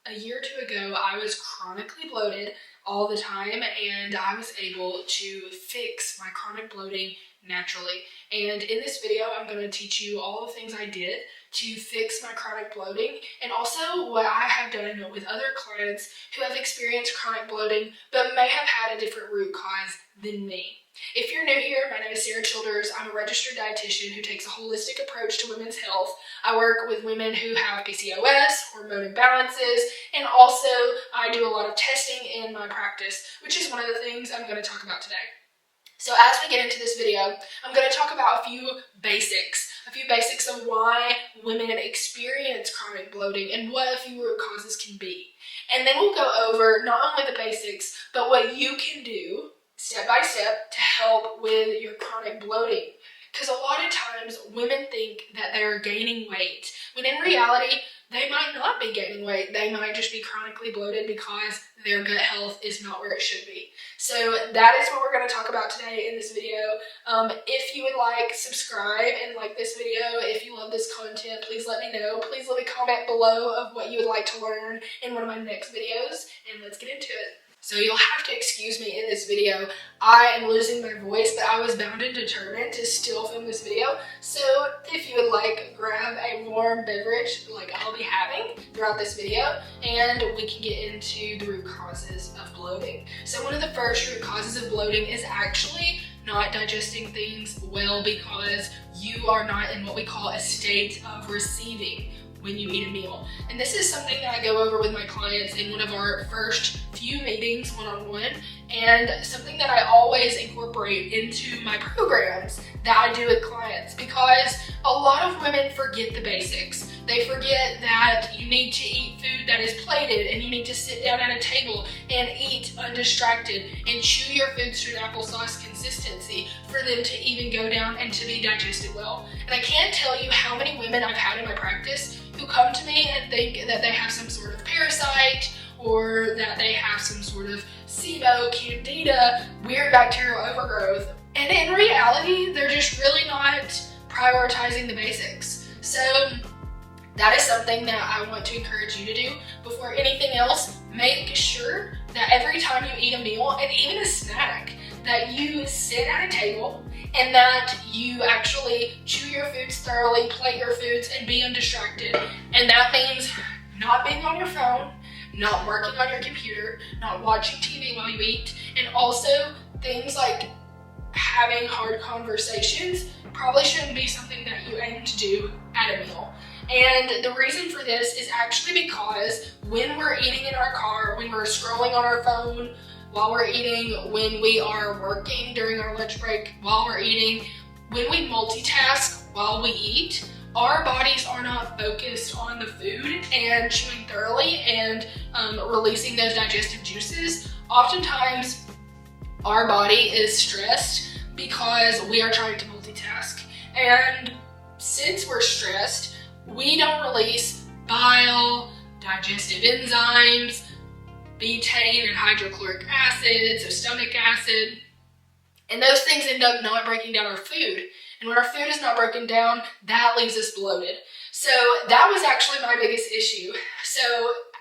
A year or two ago, I was chronically bloated all the time, and I was able to fix my chronic bloating naturally. And in this video, I'm going to teach you all the things I did to fix my chronic bloating, and also what I have done with other clients who have experienced chronic bloating but may have had a different root cause than me. If you're new here, my name is Sara Childers. I'm a registered dietitian who takes a holistic approach to women's health. I work with women who have PCOS, hormone imbalances, and also I do a lot of testing in my practice, which is one of the things I'm going to talk about today. So as we get into this video, I'm going to talk about a few basics of why women experience chronic bloating and what a few root causes can be. And then we'll go over not only the basics, but what you can do step by step to help with your chronic bloating. Because a lot of times women think that they're gaining weight, when in reality, they might not be gaining weight. They might just be chronically bloated because their gut health is not where it should be. So that is what we're going to talk about today in this video. If you would like, subscribe and like this video. If you love this content, please let me know. Please leave a comment below of what you would like to learn in one of my next videos, and let's get into it. So you'll have to excuse me in this video. I am losing my voice, but I was bound and determined to still film this video. So if you would like, grab a warm beverage like I'll be having throughout this video, and we can get into the root causes of bloating. So one of the first root causes of bloating is actually not digesting things well because you are not in what we call a state of receiving when you eat a meal. And this is something that I go over with my clients in one of our first few meetings one-on-one, and something that I always incorporate into my programs that I do with clients, because a lot of women forget the basics. They forget that you need to eat food that is plated, and you need to sit down at a table and eat undistracted and chew your foods to an applesauce consistency for them to even go down and to be digested well. And I can't tell you how many women I've had in my practice who come to me and think that they have some sort of parasite, or that they have some sort of SIBO, candida, weird bacterial overgrowth. And in reality, they're just really not prioritizing the basics. So that is something that I want to encourage you to do. Before anything else, make sure that every time you eat a meal, and even a snack, that you sit at a table and that you actually chew your foods thoroughly, plate your foods, and be undistracted. And that means not being on your phone, not working on your computer, not watching TV while you eat, and also things like having hard conversations probably shouldn't be something that you aim to do at a meal. And the reason for this is actually because when we're eating in our car, when we're scrolling on our phone while we're eating, when we are working during our lunch break while we're eating, when we multitask while we eat, our bodies are not focused on the food and chewing thoroughly and releasing those digestive juices. Oftentimes, our body is stressed because we are trying to multitask. And since we're stressed, we don't release bile, digestive enzymes, betaine and hydrochloric acid, so stomach acid, and those things end up not breaking down our food. And when our food is not broken down, that leaves us bloated. So that was actually my biggest issue. So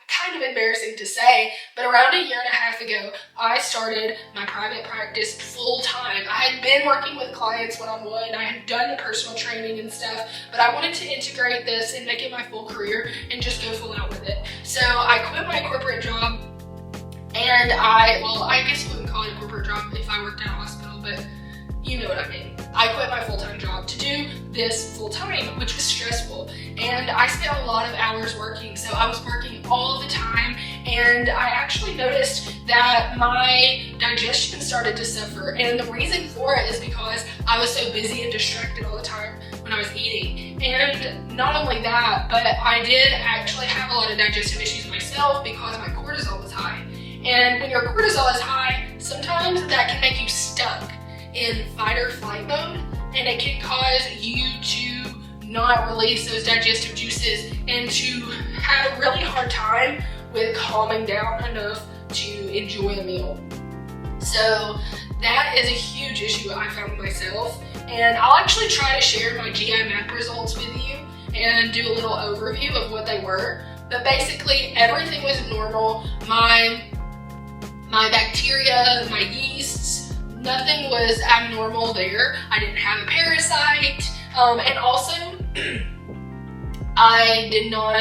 kind of embarrassing to say, but around a year and a half ago, I started my private practice full time. I had been working with clients one-on-one, I had done the personal training and stuff, but I wanted to integrate this and make it my full career and just go full out with it. So I quit my corporate job, and I guess you wouldn't call it a corporate job if I worked at a hospital, but you know what I mean. I quit my full-time job to do this full-time, which was stressful. And I spent a lot of hours working, so I was working all the time, and I actually noticed that my digestion started to suffer. And the reason for it is because I was so busy and distracted all the time when I was eating. And not only that, but I did actually have a lot of digestive issues myself because my cortisol was high. And when your cortisol is high, sometimes that can make you stuck in fight or flight mode, and it can cause you to not release those digestive juices and to have a really hard time with calming down enough to enjoy a meal. So that is a huge issue I found myself, and I'll actually try to share my GI map results with you and do a little overview of what they were. but basically everything was normal. My bacteria, my yeasts, nothing was abnormal there. I didn't have a parasite, and also I did not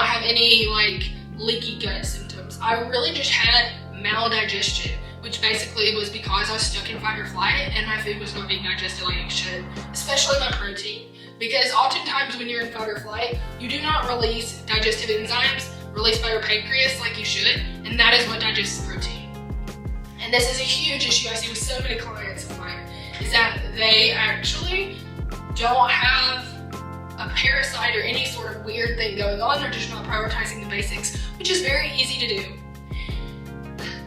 have any like leaky gut symptoms. I really just had maldigestion, which basically was because I was stuck in fight or flight and my food was not being digested like it should, especially my protein. Because oftentimes when you're in fight or flight, you do not release digestive enzymes released by your pancreas like you should, and that is what digests protein. And this is a huge issue I see with so many clients of mine, is that they actually don't have a parasite or any sort of weird thing going on. They're just not prioritizing the basics, which is very easy to do.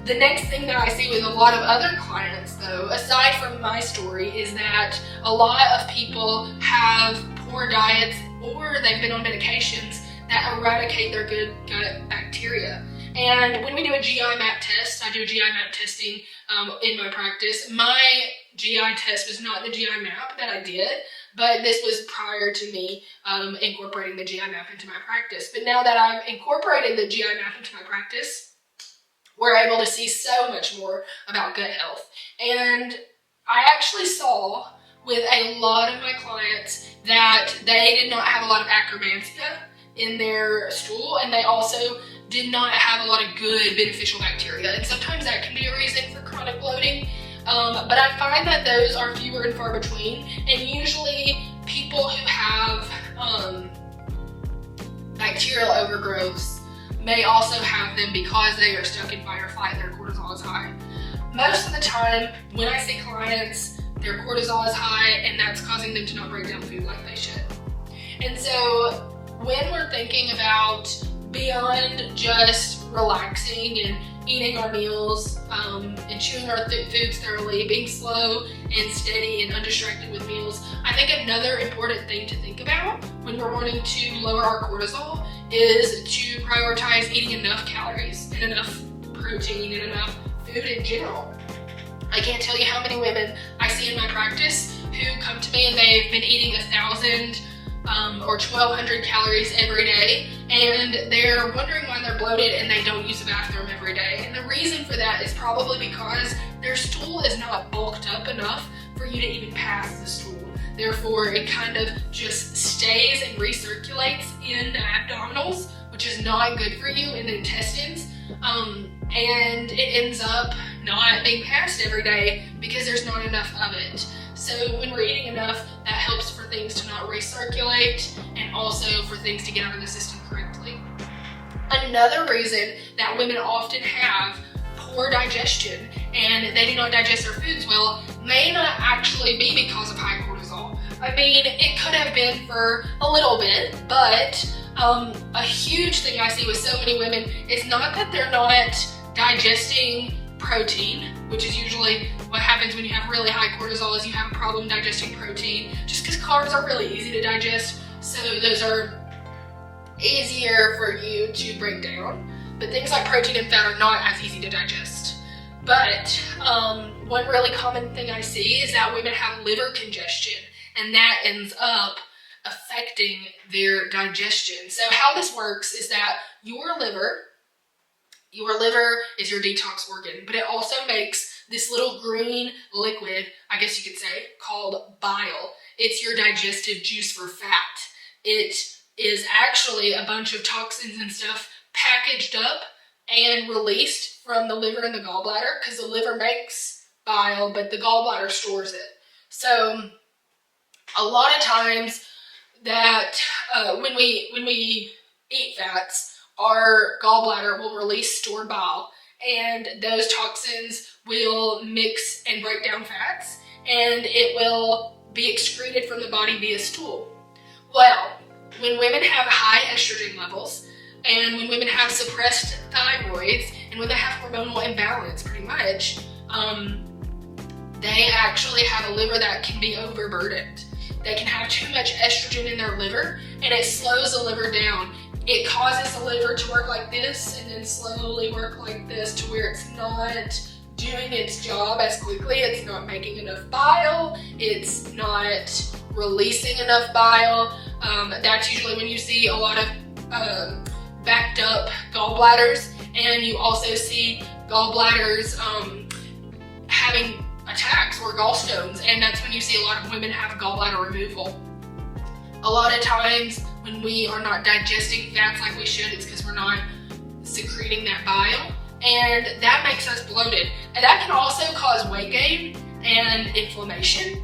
The next thing that I see with a lot of other clients though, aside from my story, is that a lot of people have poor diets or they've been on medications that eradicate their good gut bacteria. And when we do a GI map test, I do a GI map testing in my practice. My GI test was not the GI map that I did, but this was prior to me incorporating the GI map into my practice. But now that I've incorporated the GI map into my practice, we're able to see so much more about gut health. And I actually saw with a lot of my clients that they did not have a lot of akkermansia in their stool, and they also did not have a lot of good beneficial bacteria. And sometimes that can be a reason for chronic bloating, but I find that those are fewer and far between. And usually people who have bacterial overgrowths may also have them because they are stuck in fight or flight and their cortisol is high. Most of the time when I see clients, their cortisol is high and that's causing them to not break down food like they should. And so when we're thinking about beyond just relaxing and eating our meals and chewing our foods thoroughly, being slow and steady and undistracted with meals, I think another important thing to think about when we're wanting to lower our cortisol is to prioritize eating enough calories and enough protein and enough food in general. I can't tell you how many women I see in my practice who come to me and they've been eating 1,000 or 1,200 calories every day, and they're wondering why they're bloated and they don't use the bathroom every day. And the reason for that is probably because their stool is not bulked up enough for you to even pass the stool. Therefore, it kind of just stays and recirculates in the abdominals, which is not good for you in the intestines, and it ends up not being passed every day because there's not enough of it. So when we're eating enough, that helps for things to not recirculate and also for things to get out of the system correctly. Another reason that women often have poor digestion and they do not digest their foods well may not actually be because of high cortisol. I mean, it could have been for a little bit, but a huge thing I see with so many women is not that they're not digesting protein, which is usually what happens when you have really high cortisol, is you have a problem digesting protein, just because carbs are really easy to digest, so those are easier for you to break down. But things like protein and fat are not as easy to digest. But one really common thing I see is that women have liver congestion, and that ends up affecting their digestion. So how this works is that your liver is your detox organ, but it also makes this little green liquid, I guess you could say, called bile. It's your digestive juice for fat. It is actually a bunch of toxins and stuff packaged up and released from the liver and the gallbladder, because the liver makes bile, but the gallbladder stores it. So a lot of times that when we eat fats, our gallbladder will release stored bile, and those toxins will mix and break down fats, and it will be excreted from the body via stool. Well, when women have high estrogen levels, and when women have suppressed thyroids, and when they have hormonal imbalance pretty much, they actually have a liver that can be overburdened. They can have too much estrogen in their liver, and it slows the liver down. It causes the liver to work like this and then slowly work like this to where it's not doing its job as quickly. It's not making enough bile. It's not releasing enough bile. That's usually when you see a lot of backed up gallbladders, and you also see gallbladders having attacks or gallstones, and that's when you see a lot of women have gallbladder removal. A lot of times when we are not digesting fats like we should, it's because we're not secreting that bile, and that makes us bloated. And that can also cause weight gain and inflammation.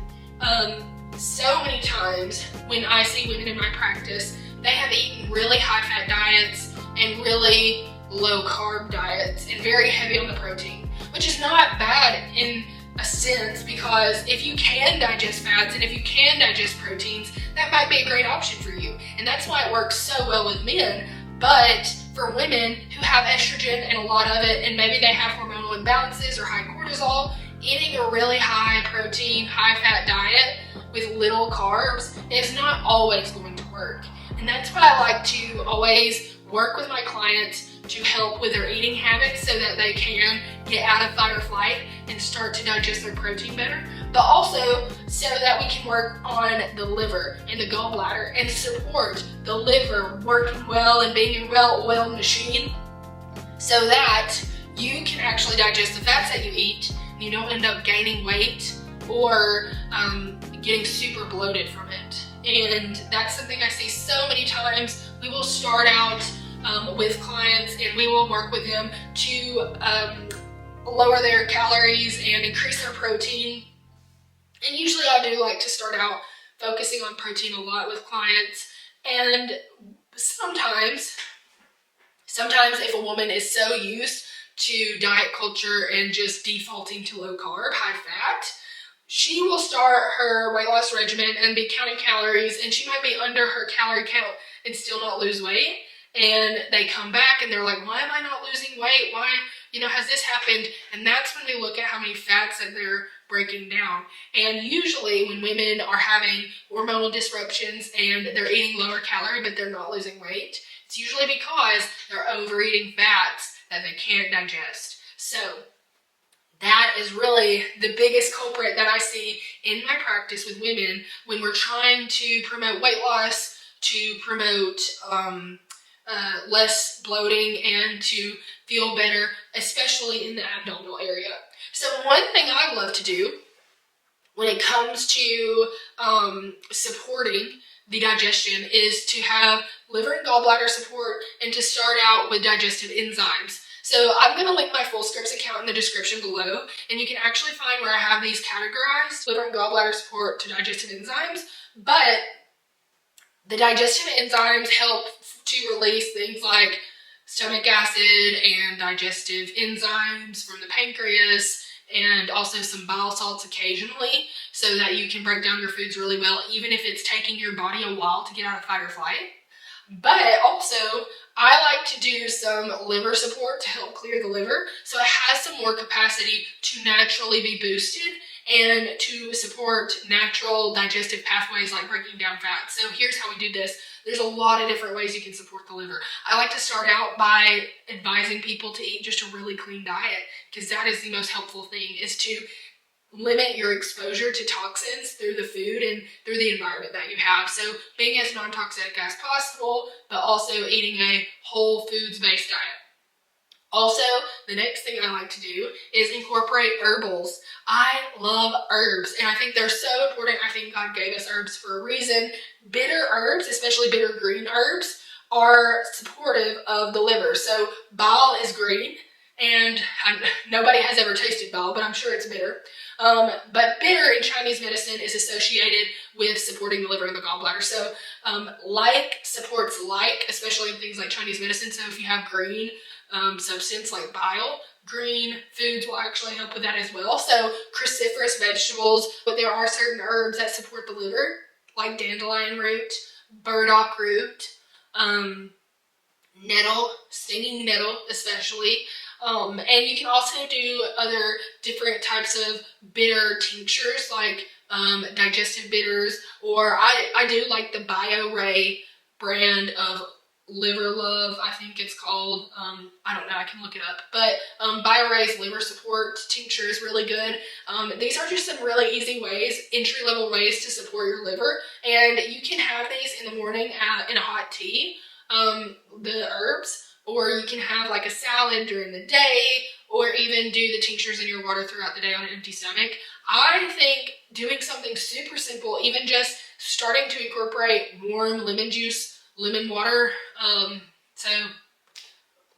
So many times when I see women in my practice, they have eaten really high fat diets and really low carb diets and very heavy on the protein, which is not bad in a sense, because if you can digest fats and if you can digest proteins, that might be a great option for you. And that's why it works so well with men. But for women who have estrogen and a lot of it, and maybe they have hormonal imbalances or high cortisol, eating a really high protein, high fat diet with little carbs is not always going to work. And that's why I like to always work with my clients to help with their eating habits so that they can get out of fight or flight and start to digest their protein better, but also so that we can work on the liver and the gallbladder and support the liver working well and being a well-oiled machine so that you can actually digest the fats that you eat and you don't end up gaining weight or getting super bloated from it. And that's something I see so many times. We will start out with clients and we will work with them to lower their calories and increase their protein. And usually I do like to start out focusing on protein a lot with clients. And sometimes if a woman is so used to diet culture and just defaulting to low carb, high fat, she will start her weight loss regimen and be counting calories, and she might be under her calorie count and still not lose weight. And they come back and they're like, why am I not losing weight? Why, has this happened? And that's when we look at how many fats that they're breaking down. And usually when women are having hormonal disruptions and they're eating lower calorie but they're not losing weight, it's usually because they're overeating fats that they can't digest. So that is really the biggest culprit that I see in my practice with women when we're trying to promote weight loss, to promote less bloating, and to feel better, especially in the abdominal area. So one thing I love to do when it comes to supporting the digestion is to have liver and gallbladder support and to start out with digestive enzymes. So I'm going to link my FullScripts account in the description below, and you can actually find where I have these categorized: liver and gallbladder support to digestive enzymes. But the digestive enzymes help to release things like stomach acid and digestive enzymes from the pancreas, and also some bile salts occasionally, so that you can break down your foods really well, even if it's taking your body a while to get out of fight or flight. But also, I like to do some liver support to help clear the liver, so it has some more capacity to naturally be boosted and to support natural digestive pathways like breaking down fat. So here's how we do this. There's a lot of different ways you can support the liver. I like to start out by advising people to eat just a really clean diet, because that is the most helpful thing, is to limit your exposure to toxins through the food and through the environment that you have. So being as non-toxic as possible, but also eating a whole foods based diet. Also, the next thing I like to do is incorporate herbals. I love herbs, and I think they're so important. I think God gave us herbs for a reason. Bitter herbs, especially bitter green herbs, are supportive of the liver. So bile is green, and nobody has ever tasted bile, but I'm sure it's bitter. But bitter in Chinese medicine is associated with supporting the liver and the gallbladder. So like supports like, especially in things like Chinese medicine. So if you have green substance like bile, green foods will actually help with that as well. So cruciferous vegetables, but there are certain herbs that support the liver, like dandelion root, burdock root, nettle, stinging nettle especially. And you can also do other different types of bitter tinctures, like digestive bitters, or I do like the BioRay brand of Liver Love, I think it's called. I don't know, I can look it up. But BioRay's liver support tincture is really good. These are just some really easy ways, entry-level ways to support your liver. And you can have these in the morning in a hot tea, the herbs, or you can have like a salad during the day, or even do the tinctures in your water throughout the day on an empty stomach. I think doing something super simple, even just starting to incorporate warm lemon juice, lemon water, so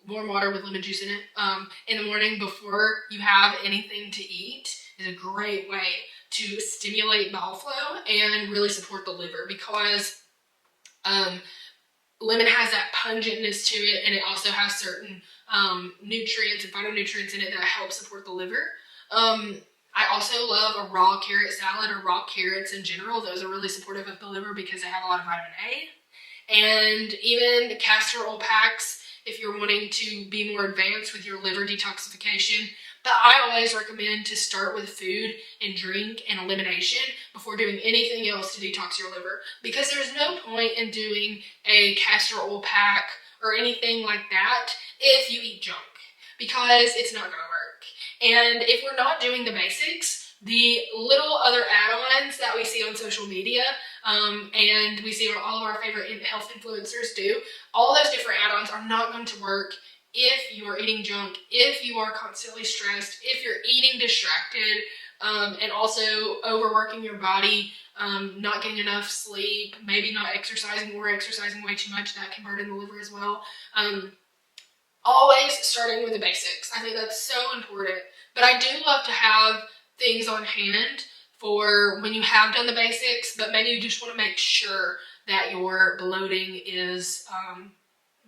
warm water with lemon juice in the morning before you have anything to eat is a great way to stimulate bile flow and really support the liver, because lemon has that pungentness to it, and it also has certain nutrients and phytonutrients in it that help support the liver. I also love a raw carrot salad, or raw carrots in general. Those are really supportive of the liver because they have a lot of vitamin A. And even the castor oil packs if you're wanting to be more advanced with your liver detoxification. But I always recommend to start with food and drink and elimination before doing anything else to detox your liver, because there's no point in doing a castor oil pack or anything like that if you eat junk, because it's not going to work. And if we're not doing the basics, the little other add-ons that we see on social media, and we see all of our favorite health influencers do, all those different add-ons are not going to work if you are eating junk, if you are constantly stressed, if you're eating distracted, and also overworking your body, not getting enough sleep, maybe not exercising or exercising way too much. That can burden the liver as well. Always starting with the basics. I think that's so important. But I do love to have things on hand for when you have done the basics, but maybe you just want to make sure that your bloating is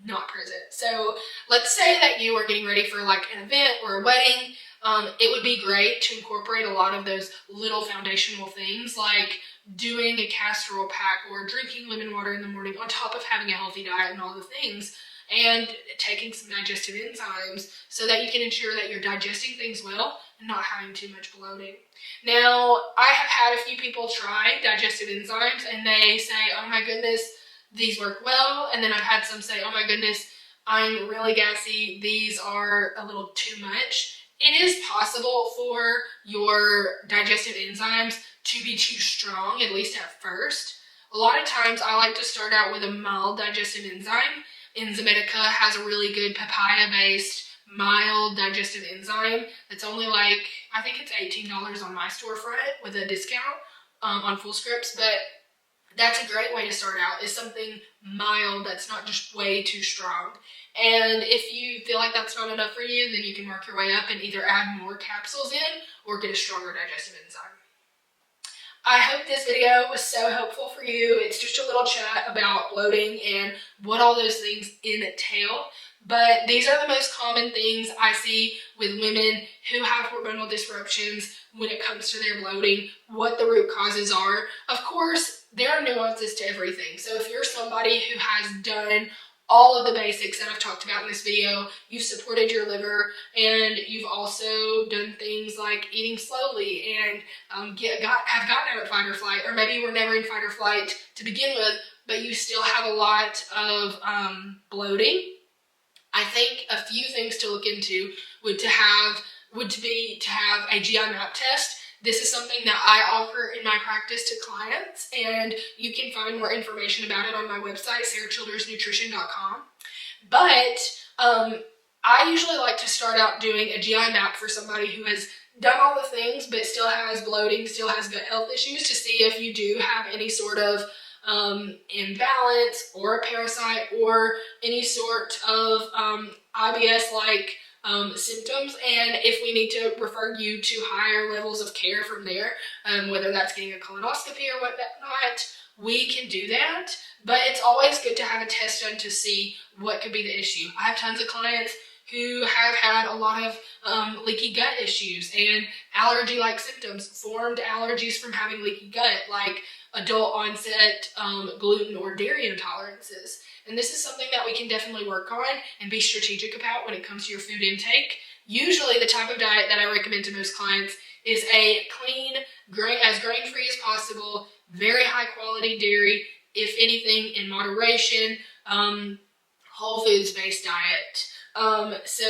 not present. So let's say that you are getting ready for like an event or a wedding. It would be great to incorporate a lot of those little foundational things, like doing a castor oil pack or drinking lemon water in the morning on top of having a healthy diet and all the things, and taking some digestive enzymes so that you can ensure that you're digesting things well and not having too much bloating. Now, I have had a few people try digestive enzymes and they say, oh my goodness, these work well. And then I've had some say, oh my goodness, I'm really gassy. These are a little too much. It is possible for your digestive enzymes to be too strong, at least at first. A lot of times I like to start out with a mild digestive enzyme. Enzymatica has a really good papaya-based mild digestive enzyme that's only like, I think it's $18 on my storefront with a discount on full scripts, but that's a great way to start out, is something mild that's not just way too strong. And if you feel like that's not enough for you, then you can work your way up and either add more capsules in or get a stronger digestive enzyme. I hope this video was so helpful for you. It's just a little chat about bloating and what all those things entail. But these are the most common things I see with women who have hormonal disruptions when it comes to their bloating, what the root causes are. Of course, there are nuances to everything. So if you're somebody who has done all of the basics that I've talked about in this video, you've supported your liver, and you've also done things like eating slowly and have gotten out of fight or flight, or maybe you were never in fight or flight to begin with, but you still have a lot of bloating. I think a few things to look into would be to have a GI map test. This is something that I offer in my practice to clients, and you can find more information about it on my website, sarachildersnutrition.com. But I usually like to start out doing a GI map for somebody who has done all the things but still has bloating, still has gut health issues, to see if you do have any sort of imbalance or a parasite or any sort of IBS-like symptoms, and if we need to refer you to higher levels of care from there, whether that's getting a colonoscopy or whatnot, we can do that. But it's always good to have a test done to see what could be the issue. I have tons of clients who have had a lot of leaky gut issues and allergy-like symptoms, formed allergies from having leaky gut, like adult onset gluten or dairy intolerances. And this is something that we can definitely work on and be strategic about when it comes to your food intake. Usually the type of diet that I recommend to most clients is a clean, as grain-free as possible, very high quality dairy, if anything in moderation, whole foods based diet. So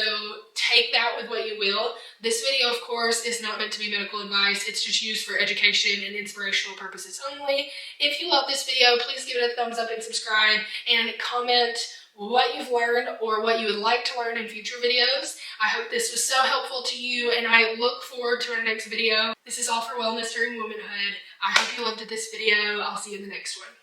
take that with what you will. This video, of course, is not meant to be medical advice. It's just used for education and inspirational purposes only. If you love this video, please give it a thumbs up and subscribe, and comment what you've learned or what you would like to learn in future videos. I hope this was so helpful to you, and I look forward to our next video. This is all for Wellness During Womanhood. I hope you loved this video. I'll see you in the next one.